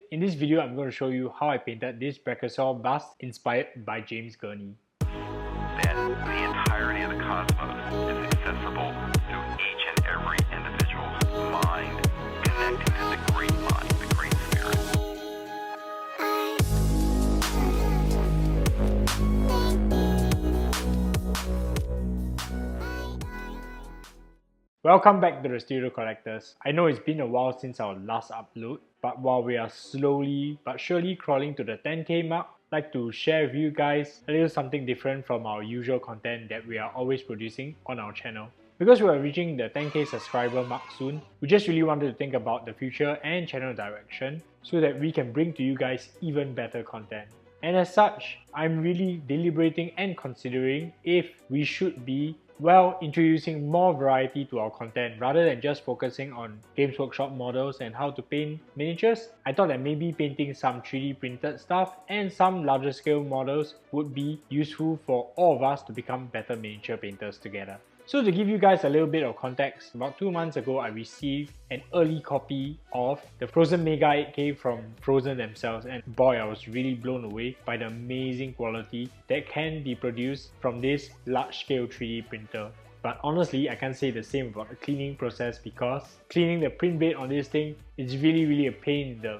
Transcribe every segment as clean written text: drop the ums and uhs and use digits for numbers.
In this video, I'm going to show you how I painted this Brachiosaur bust inspired by James Gurney. That the entirety of the cosmos is accessible through each and every individual's mind, connecting to the great mind, the great spirit. Welcome back to the Studio Collectors. I know it's been a while since our last upload, but while we are slowly but surely crawling to the 10k mark, I'd like to share with you guys a little something different from our usual content that we are always producing on our channel. Because we are reaching the 10k subscriber mark soon, we just really wanted to think about the future and channel direction so that we can bring to you guys even better content. And as such, I'm really deliberating and considering if we should be introducing more variety to our content rather than just focusing on Games Workshop models and how to paint miniatures. I thought that maybe painting some 3D printed stuff and some larger scale models would be useful for all of us to become better miniature painters together. So to give you guys a little bit of context, about 2 months ago I received an early copy of the Frozen Mega 8K from Frozen themselves, and boy, I was really blown away by the amazing quality that can be produced from this large scale 3D printer. But honestly, I can't say the same about the cleaning process because cleaning the print bed on this thing is really a pain in the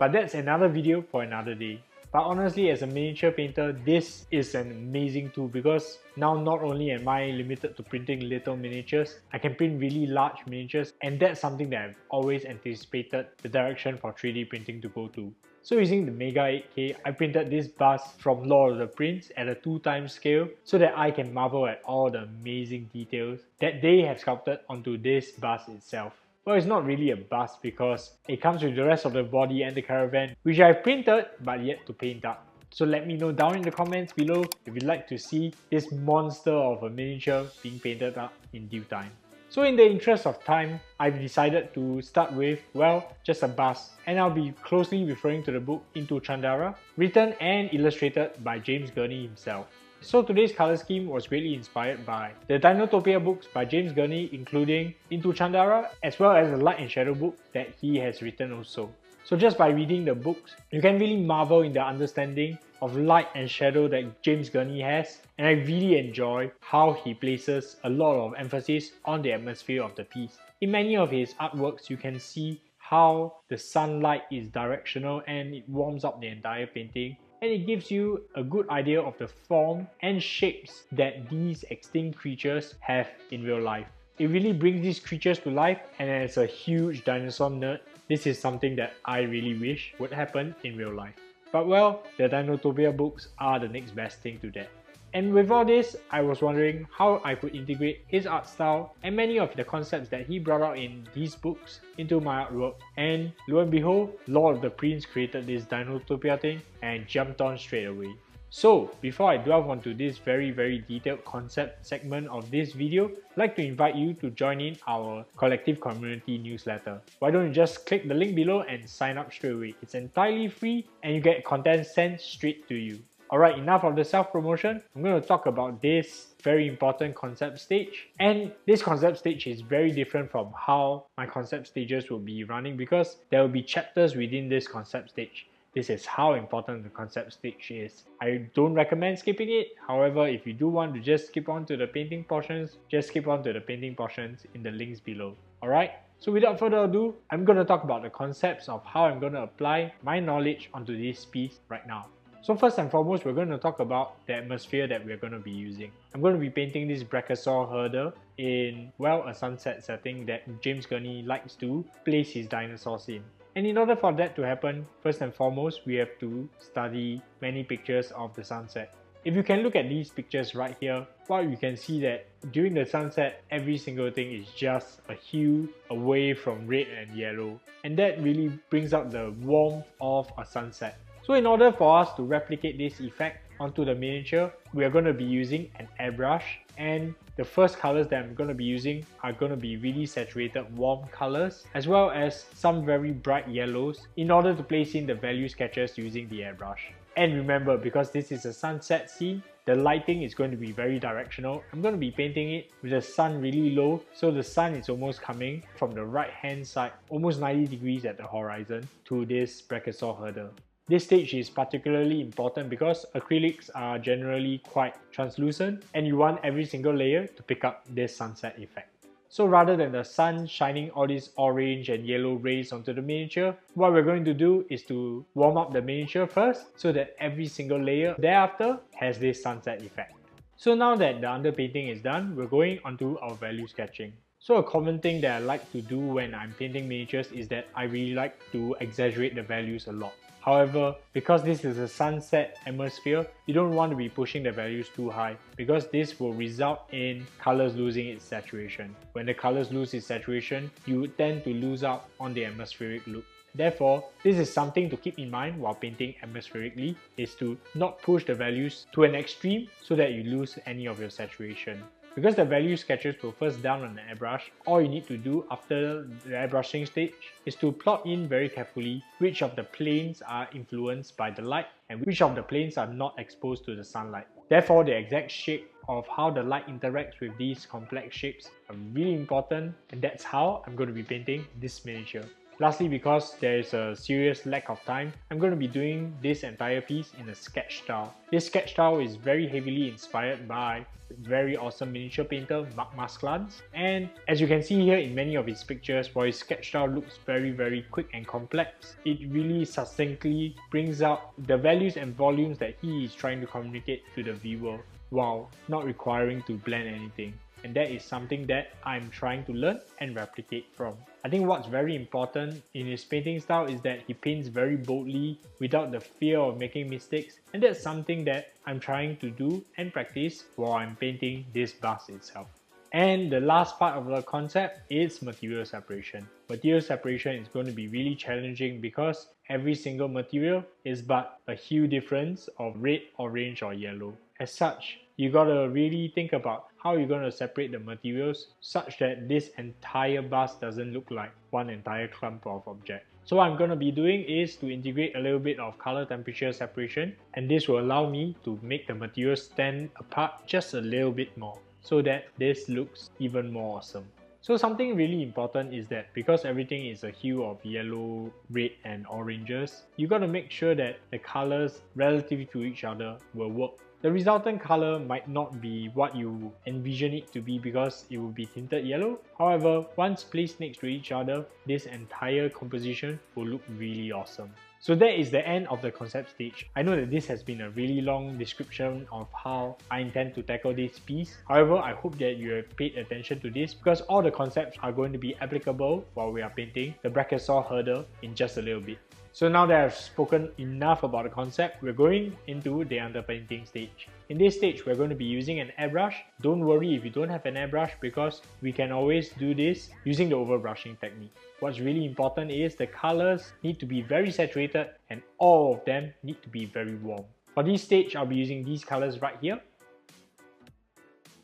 but that's another video for another day. But honestly, as a miniature painter, this is an amazing tool because now not only am I limited to printing little miniatures, I can print really large miniatures, and that's something that I've always anticipated the direction for 3D printing to go to. So using the Mega 8K, I printed this bust from Lord of the Prince at a 2x scale so that I can marvel at all the amazing details that they have sculpted onto this bust itself. Well, it's not really a bust because it comes with the rest of the body and the caravan, which I've printed but yet to paint up. So let me know down in the comments below if you'd like to see this monster of a miniature being painted up in due time. So in the interest of time, I've decided to start with, well, just a bust, and I'll be closely referring to the book Into Chandara, written and illustrated by James Gurney himself. So today's colour scheme was greatly inspired by the Dinotopia books by James Gurney, including Into Chandara, as well as the Light and Shadow book that he has written also. So just by reading the books, you can really marvel in the understanding of light and shadow that James Gurney has, and I really enjoy how he places a lot of emphasis on the atmosphere of the piece. In many of his artworks, you can see how the sunlight is directional and it warms up the entire painting, and it gives you a good idea of the form and shapes that these extinct creatures have in real life. It really brings these creatures to life, and as a huge dinosaur nerd, this is something that I really wish would happen in real life. But well, the Dinotopia books are the next best thing to that. And with all this, I was wondering how I could integrate his art style and many of the concepts that he brought out in these books into my artwork. And lo and behold, Lord of the Prince created this Dinotopia thing and jumped on straight away. So before I delve onto this very detailed concept segment of this video, I'd like to invite you to join in our Kolectiv community newsletter. Why don't you just click the link below and sign up straight away. It's entirely free and you get content sent straight to you. Alright, enough of the self-promotion. I'm going to talk about this very important concept stage. And this concept stage is very different from how my concept stages will be running because there will be chapters within this concept stage. This is how important the concept stage is. I don't recommend skipping it. However, if you do want to just skip on to the painting portions, just skip on to the painting portions in the links below. Alright? So without further ado, I'm going to talk about the concepts of how I'm going to apply my knowledge onto this piece right now. So first and foremost, we're going to talk about the atmosphere that we're going to be using. I'm going to be painting this Brachiosaur herder in, well, a sunset setting that James Gurney likes to place his dinosaurs in. And in order for that to happen, first and foremost, we have to study many pictures of the sunset. If you can look at these pictures right here, well, you can see that during the sunset, every single thing is just a hue away from red and yellow. And that really brings out the warmth of a sunset. So in order for us to replicate this effect, onto the miniature, we are going to be using an airbrush, and the first colors that I'm going to be using are going to be really saturated warm colors as well as some very bright yellows in order to place in the value sketches using the airbrush. And remember, because this is a sunset scene, the lighting is going to be very directional. I'm going to be painting it with the sun really low, so the sun is almost coming from the right hand side, almost 90 degrees at the horizon, to this Brachiosaur herder. This stage is particularly important because acrylics are generally quite translucent and you want every single layer to pick up this sunset effect. So rather than the sun shining all these orange and yellow rays onto the miniature, what we're going to do is to warm up the miniature first so that every single layer thereafter has this sunset effect. So now that the underpainting is done, we're going onto our value sketching. So a common thing that I like to do when I'm painting miniatures is that I really like to exaggerate the values a lot. However, because this is a sunset atmosphere, you don't want to be pushing the values too high because this will result in colors losing its saturation. When the colors lose its saturation, you tend to lose out on the atmospheric look. Therefore, this is something to keep in mind while painting atmospherically, is to not push the values to an extreme so that you lose any of your saturation. Because the value sketches were first done on an airbrush, all you need to do after the airbrushing stage is to plot in very carefully which of the planes are influenced by the light and which of the planes are not exposed to the sunlight. Therefore, the exact shape of how the light interacts with these complex shapes are really important, and that's how I'm going to be painting this miniature. Lastly, because there is a serious lack of time, I'm going to be doing this entire piece in a sketch style. This sketch style is very heavily inspired by very awesome miniature painter Mark Masklans, and as you can see here in many of his pictures, while his sketch style looks very quick and complex, it really succinctly brings out the values and volumes that he is trying to communicate to the viewer while not requiring to blend anything. And that is something that I'm trying to learn and replicate from. I think what's very important in his painting style is that he paints very boldly without the fear of making mistakes, and that's something that I'm trying to do and practice while I'm painting this bust itself. And the last part of the concept is material separation. Material separation is going to be really challenging because every single material is but a hue difference of red, orange or yellow. As such, you gotta really think about how you're gonna separate the materials such that this entire bust doesn't look like one entire clump of object. So what I'm gonna be doing is to integrate a little bit of color temperature separation, and this will allow me to make the materials stand apart just a little bit more so that this looks even more awesome. So something really important is that because everything is a hue of yellow, red and oranges, you gotta make sure that the colors relative to each other will work. The resultant color might not be what you envision it to be because it will be tinted yellow. However, once placed next to each other, this entire composition will look really awesome. So that is the end of the concept stage. I know that this has been a really long description of how I intend to tackle this piece. However, I hope that you have paid attention to this because all the concepts are going to be applicable while we are painting the Brachiosaur herder in just a little bit. So now that I've spoken enough about the concept, we're going into the underpainting stage. In this stage, we're going to be using an airbrush. Don't worry if you don't have an airbrush because we can always do this using the overbrushing technique. What's really important is the colors need to be very saturated and all of them need to be very warm. For this stage, I'll be using these colors right here.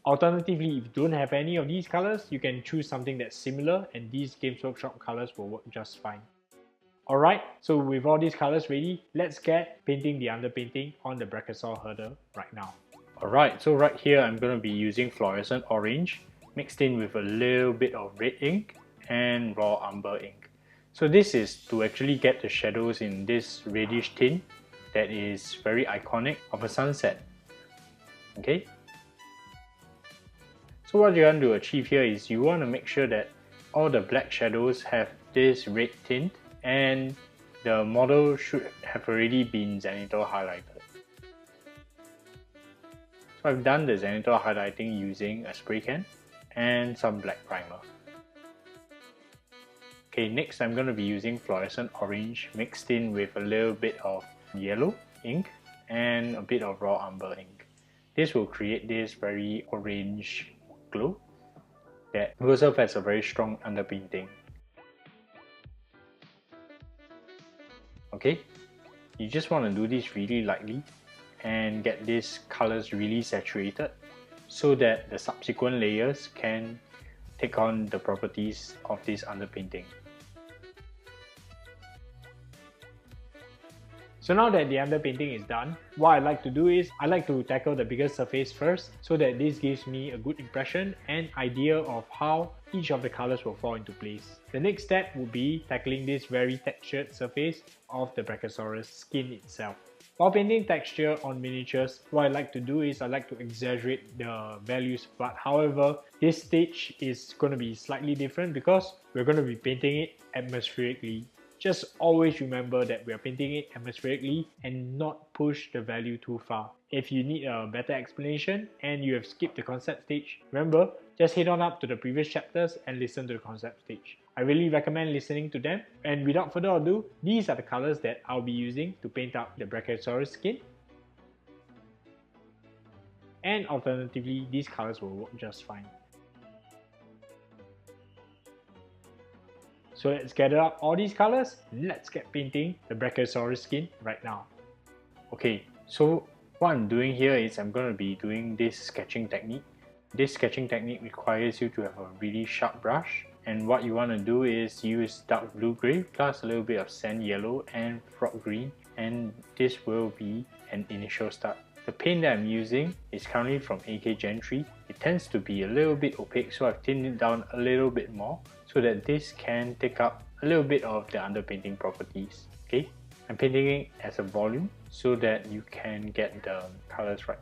Alternatively, if you don't have any of these colors, you can choose something that's similar and these Games Workshop colors will work just fine. Alright, so with all these colors ready, let's get painting the underpainting on the Brachiosaur herder right now. Alright, so right here I'm going to be using fluorescent orange mixed in with a little bit of red ink and raw umber ink. So this is to actually get the shadows in this reddish tint that is very iconic of a sunset. Okay? So what you want to achieve here is you want to make sure that all the black shadows have this red tint and the model should have already been zenithal highlighted. So I've done the zenithal highlighting using a spray can and some black primer. Okay, next I'm going to be using fluorescent orange mixed in with a little bit of yellow ink and a bit of raw umber ink. This will create this very orange glow that will serve as a very strong underpainting. Okay, you just want to do this really lightly and get these colors really saturated so that the subsequent layers can take on the properties of this underpainting. So now that the underpainting is done, what I like to do is I like to tackle the bigger surface first so that this gives me a good impression and idea of how each of the colors will fall into place. The next step would be tackling this very textured surface of the Brachiosaurus skin itself. While painting texture on miniatures, what I like to do is I like to exaggerate the values, but however, this stage is going to be slightly different because we're going to be painting it atmospherically. Just always remember that we are painting it atmospherically and not push the value too far. If you need a better explanation and you have skipped the concept stage, remember, just head on up to the previous chapters and listen to the concept stage. I really recommend listening to them, and without further ado, these are the colors that I'll be using to paint up the Brachiosaurus skin. And alternatively, these colors will work just fine. So let's gather up all these colors and let's get painting the Brachiosaurus skin right now. Okay, so what I'm doing here is I'm going to be doing this sketching technique. This sketching technique requires you to have a really sharp brush, and what you want to do is use dark blue-gray plus a little bit of sand yellow and frog green, and this will be an initial start. The paint that I'm using is currently from AK Gen 3. It tends to be a little bit opaque, so I've thinned it down a little bit more so that this can take up a little bit of the underpainting properties. Okay, I'm painting it as a volume so that you can get the colors right.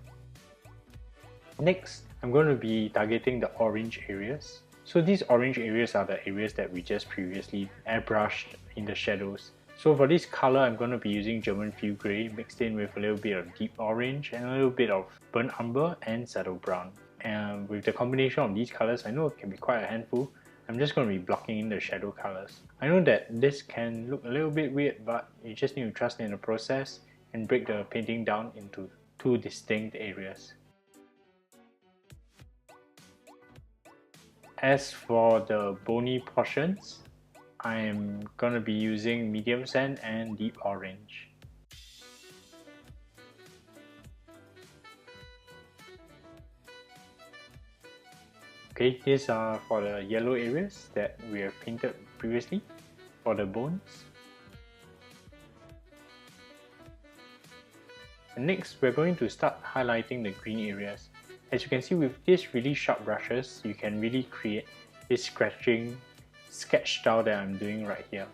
Next, I'm going to be targeting the orange areas. So these orange areas are the areas that we just previously airbrushed in the shadows. So for this color, I'm going to be using German Field Grey mixed in with a little bit of deep orange and a little bit of burnt umber and saddle brown. And with the combination of these colors, I know it can be quite a handful. I'm just going to be blocking in the shadow colors. I know that this can look a little bit weird, but you just need to trust in the process and break the painting down into two distinct areas. As for the bony portions, I am going to be using medium sand and deep orange. Okay, these are for the yellow areas that we have painted previously for the bones. And next, we're going to start highlighting the green areas. As you can see, with these really sharp brushes, you can really create this scratching sketch style that I'm doing right here.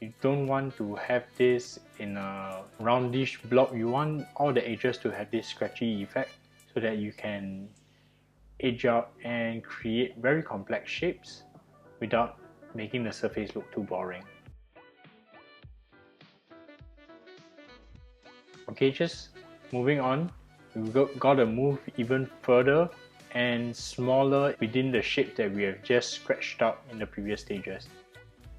You don't want to have this in a roundish blob. You want all the edges to have this scratchy effect so that you can edge out and create very complex shapes without making the surface look too boring. Okay, just moving on, we've got to move even further and smaller within the shape that we have just scratched out in the previous stages.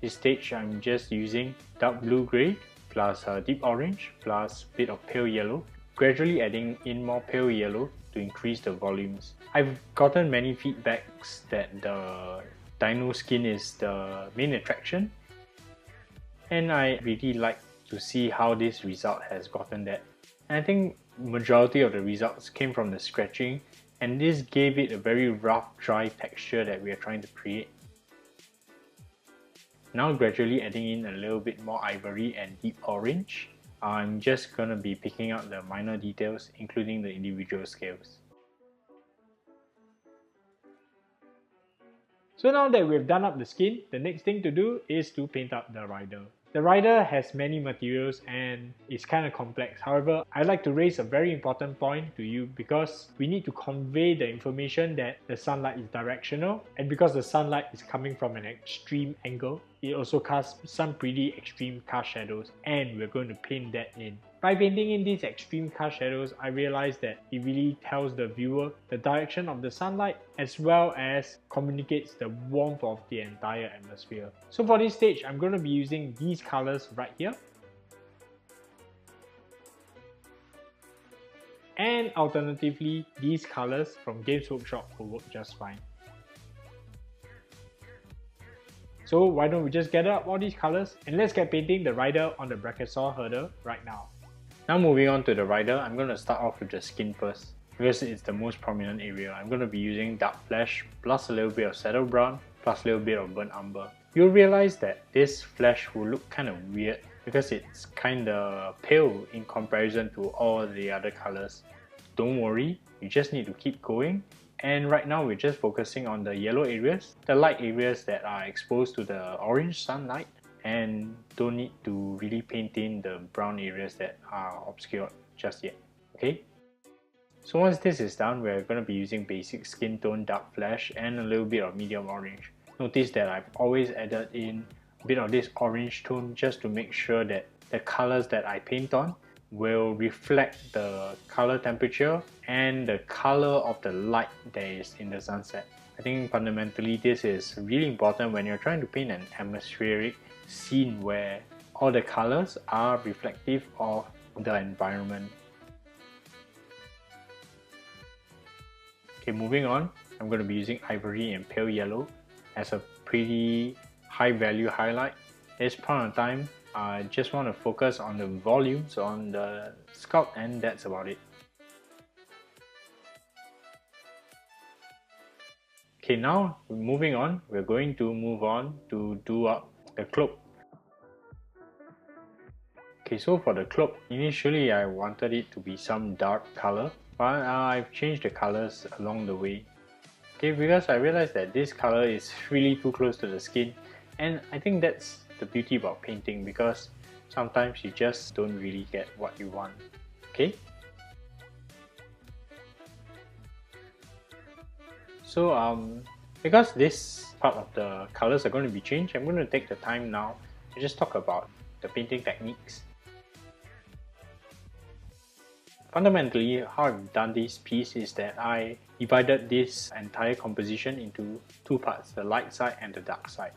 This stage, I'm just using dark blue-gray plus deep orange plus a bit of pale yellow, gradually adding in more pale yellow to increase the volumes. I've gotten many feedbacks that the dino skin is the main attraction, and I really like to see how this result has gotten that. And I think majority of the results came from the scratching, and this gave it a very rough, dry texture that we are trying to create. Now gradually adding in a little bit more ivory and deep orange, I'm just gonna be picking out the minor details, including the individual scales. So now that we've done up the skin, the next thing to do is to paint up the rider. The rider has many materials and is kind of complex. However, I'd like to raise a very important point to you because we need to convey the information that the sunlight is directional, and because the sunlight is coming from an extreme angle, it also casts some pretty extreme cast shadows, and we're going to paint that in. By painting in these extreme cast shadows, I realized that it really tells the viewer the direction of the sunlight as well as communicates the warmth of the entire atmosphere. So for this stage, I'm going to be using these colors right here. And alternatively, these colors from Games Workshop will work just fine. So why don't we just gather up all these colors and let's get painting the rider on the Brachiosaur herder right now. Now moving on to the rider, I'm going to start off with the skin first because it's the most prominent area. I'm going to be using dark flesh plus a little bit of saddle brown plus a little bit of burnt umber. You'll realize that this flesh will look kind of weird because it's kind of pale in comparison to all the other colors. Don't worry, you just need to keep going. And right now we're just focusing on the yellow areas, the light areas that are exposed to the orange sunlight, and don't need to really paint in the brown areas that are obscured just yet. Okay? So once this is done, we're going to be using basic skin tone dark flesh and a little bit of medium orange. Notice that I've always added in a bit of this orange tone just to make sure that the colors that I paint on will reflect the color temperature and the color of the light that is in the sunset. I think fundamentally this is really important when you're trying to paint an atmospheric scene where all the colors are reflective of the environment. Okay, moving on, I'm going to be using ivory and pale yellow as a pretty high value highlight. At this point in time, I just want to focus on the volumes on the scalp, and that's about it. Okay, now moving on, we're going to move on to do up the cloak. Okay, so for the cloak, initially I wanted it to be some dark color, but I've changed the colors along the way. Okay, because I realized that this color is really too close to the skin, and I think that's the beauty about painting, because sometimes you just don't really get what you want. Okay, so because this part of the colors are going to be changed, I'm going to take the time now to just talk about the painting techniques. Fundamentally, how I've done this piece is that I divided this entire composition into two parts, the light side and the dark side.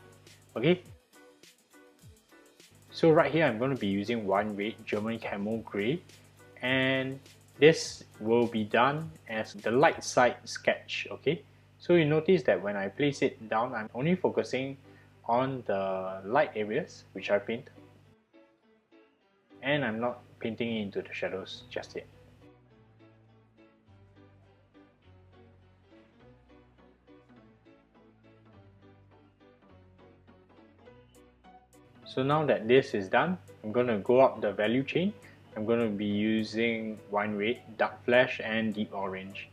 Okay, so right here I'm going to be using wine red German camo grey, and this will be done as the light side sketch. Okay, so you notice that when I place it down, I'm only focusing on the light areas which I paint, and I'm not painting into the shadows just yet. So now that this is done, I'm going to go up the value chain. I'm going to be using wine red, dark flesh and deep orange.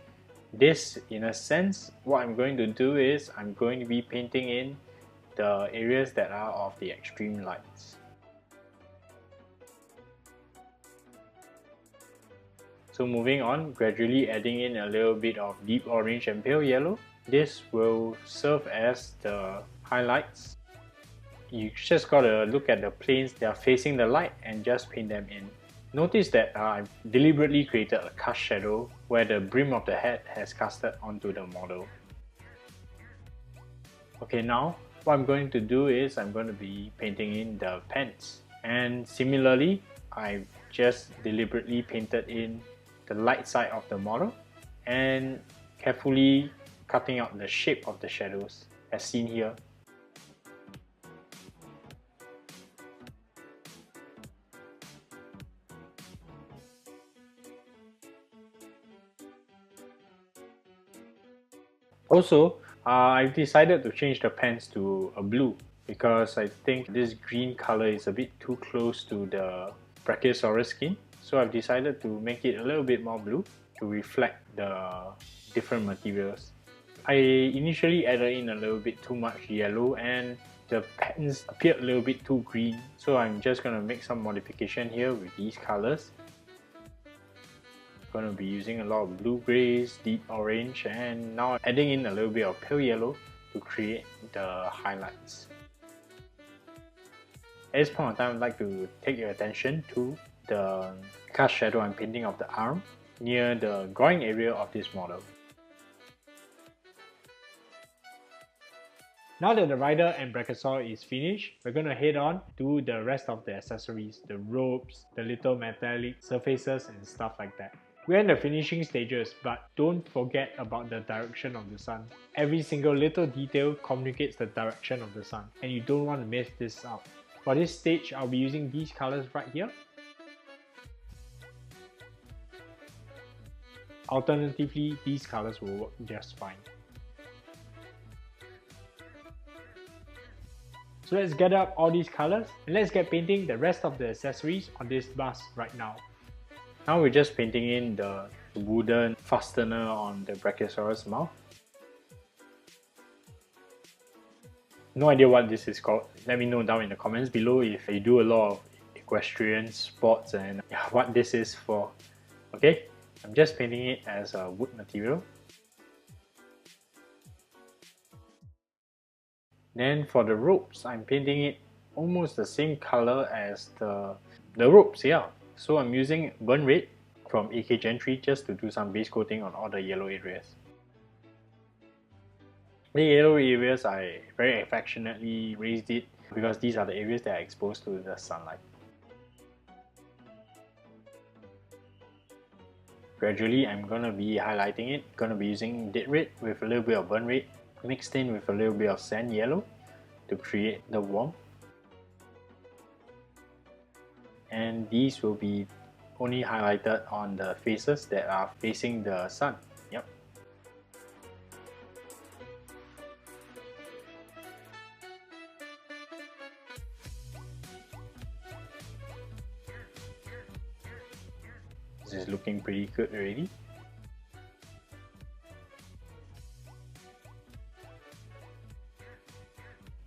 This, in a sense, what I'm going to do is I'm going to be painting in the areas that are of the extreme lights. So moving on, gradually adding in a little bit of deep orange and pale yellow. This will serve as the highlights. You just gotta look at the planes that are facing the light and just paint them in. Notice that I've deliberately created a cast shadow where the brim of the hat has casted onto the model. Okay, now what I'm going to do is I'm going to be painting in the pants, and similarly I've just deliberately painted in the light side of the model and carefully cutting out the shape of the shadows as seen here. Also, I've decided to change the pants to a blue because I think this green color is a bit too close to the Brachiosaurus skin. So I've decided to make it a little bit more blue to reflect the different materials. I initially added in a little bit too much yellow and the patterns appeared a little bit too green. So I'm just going to make some modification here with these colors. Going to be using a lot of blue grays, deep orange, and now adding in a little bit of pale yellow to create the highlights. At this point in time, I'd like to take your attention to the cast shadow I'm painting of the arm near the groin area of this model. Now that the rider and Brachiosaur is finished, we're going to head on to the rest of the accessories, the ropes, the little metallic surfaces and stuff like that. We're in the finishing stages, but don't forget about the direction of the sun. Every single little detail communicates the direction of the sun, and you don't want to mess this up. For this stage, I'll be using these colors right here. Alternatively, these colors will work just fine. So let's gather up all these colors and let's get painting the rest of the accessories on this bus right now. Now we're just painting in the wooden fastener on the Brachiosaurus mouth. No idea what this is called. Let me know down in the comments below if you do a lot of equestrian sports and what this is for. Okay, I'm just painting it as a wood material. Then for the ropes, I'm painting it almost the same color as the ropes, yeah. So I'm using burnt red from AK Gen 3 just to do some base coating on all the yellow areas. The yellow areas, I very affectionately raised it because these are the areas that are exposed to the sunlight. Gradually, I'm gonna be highlighting it. Gonna be using dead red with a little bit of burnt red mixed in with a little bit of sand yellow to create the warmth. And these will be only highlighted on the faces that are facing the sun. Yep. This is looking pretty good already.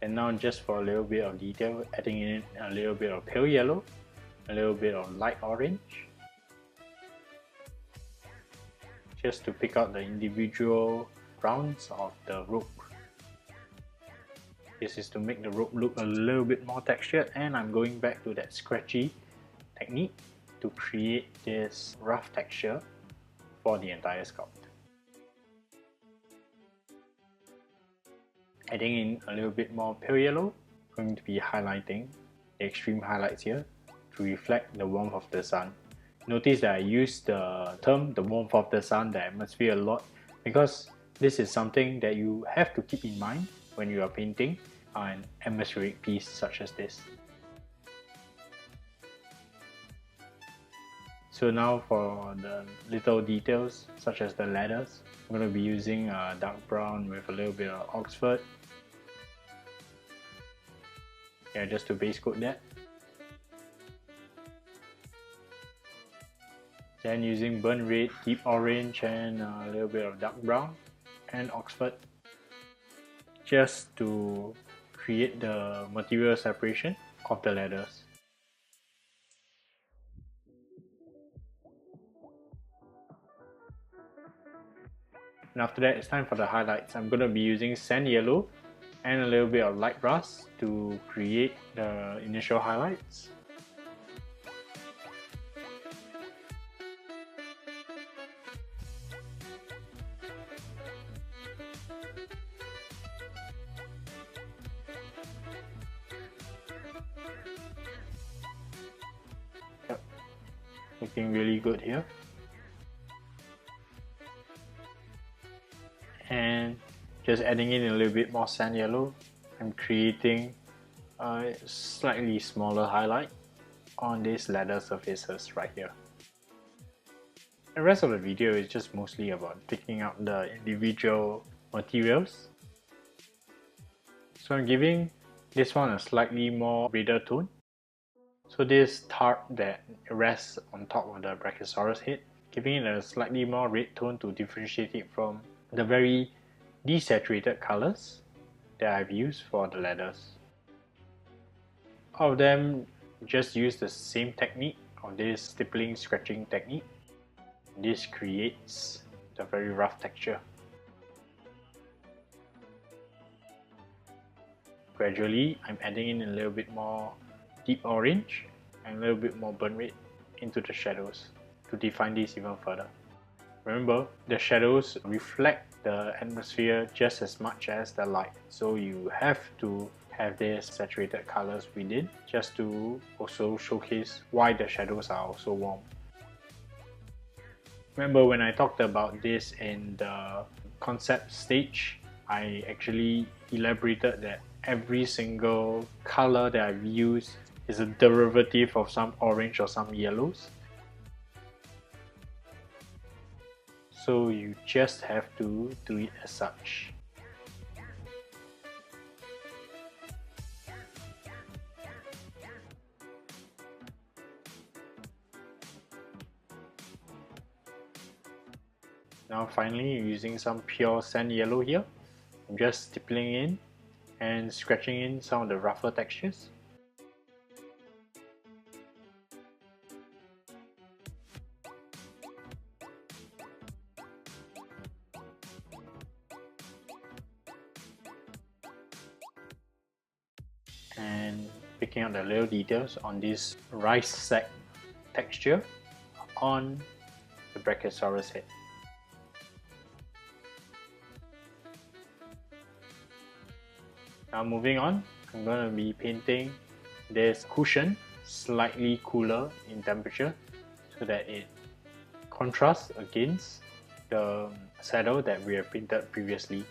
And now just for a little bit of detail, adding in a little bit of pale yellow, a little bit of light orange, just to pick out the individual rounds of the rope. This is to make the rope look a little bit more textured, and I'm going back to that scratchy technique to create this rough texture for the entire sculpt. Adding in a little bit more pale yellow, I'm going to be highlighting the extreme highlights here to reflect the warmth of the sun. Notice that I use the term the warmth of the sun, the atmosphere, a lot because this is something that you have to keep in mind when you are painting an atmospheric piece such as this. So now for the little details such as the ladders, I'm going to be using a dark brown with a little bit of Oxford. Yeah, just to base coat that. Then using burnt red, deep orange and a little bit of dark brown and Oxford just to create the material separation of the ladders. And after that, it's time for the highlights. I'm going to be using sand yellow and a little bit of light brass to create the initial highlights. Yep, looking really good here. And just adding in a little bit more sand yellow, I'm creating a slightly smaller highlight on these ladder surfaces right here. The rest of the video is just mostly about picking up the individual materials. So I'm giving this one a slightly more redder tone. So this tarp that rests on top of the Brachiosaurus head, giving it a slightly more red tone to differentiate it from the very desaturated colors that I've used for the ladders. All of them just use the same technique of this stippling scratching technique. This creates the very rough texture. Gradually, I'm adding in a little bit more deep orange and a little bit more burnt red into the shadows to define this even further. Remember, the shadows reflect the atmosphere just as much as the light, so you have to have these saturated colors within just to also showcase why the shadows are also warm. Remember when I talked about this in the concept stage, I actually elaborated that every single color that I've used is a derivative of some orange or some yellows. so you just have to do it as such. Now finally, using some pure sand yellow here, I'm just stippling in and scratching in some of the rougher textures. And picking out the little details on this rice sack texture on the Brachiosaurus head. Now moving on, I'm going to be painting this cushion slightly cooler in temperature so that it contrasts against the saddle that we have painted previously.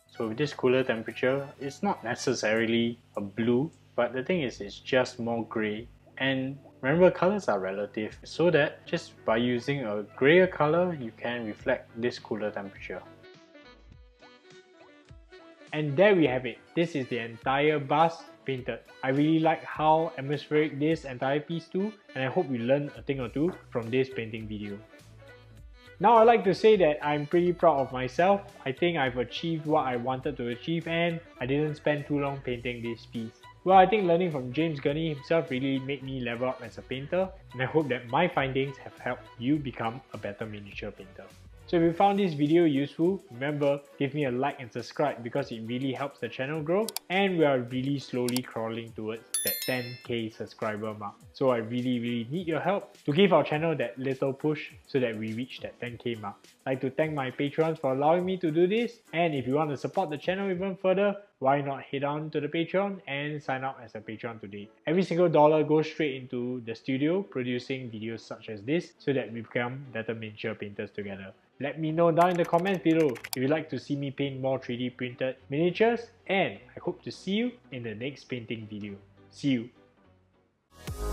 So with this cooler temperature, it's not necessarily a blue, but the thing is it's just more grey. And remember, colors are relative, so that just by using a grayer color, you can reflect this cooler temperature. And there we have it. This is the entire bust painted. I really like how atmospheric this entire piece do, and I hope you learned a thing or two from this painting video. Now I like to say that I'm pretty proud of myself. I think I've achieved what I wanted to achieve, and I didn't spend too long painting this piece. Well, I think learning from James Gurney himself really made me level up as a painter, and I hope that my findings have helped you become a better miniature painter. So if you found this video useful, remember, give me a like and subscribe because it really helps the channel grow, and we are really slowly crawling towards that 10k subscriber mark. So I really need your help to give our channel that little push so that we reach that 10k mark. I'd like to thank my patrons for allowing me to do this, and if you want to support the channel even further, why not head on to the Patreon and sign up as a patron today. Every single dollar goes straight into the studio producing videos such as this so that we become better miniature painters together. Let me know down in the comments below if you'd like to see me paint more 3D printed miniatures, and I hope to see you in the next painting video. See you!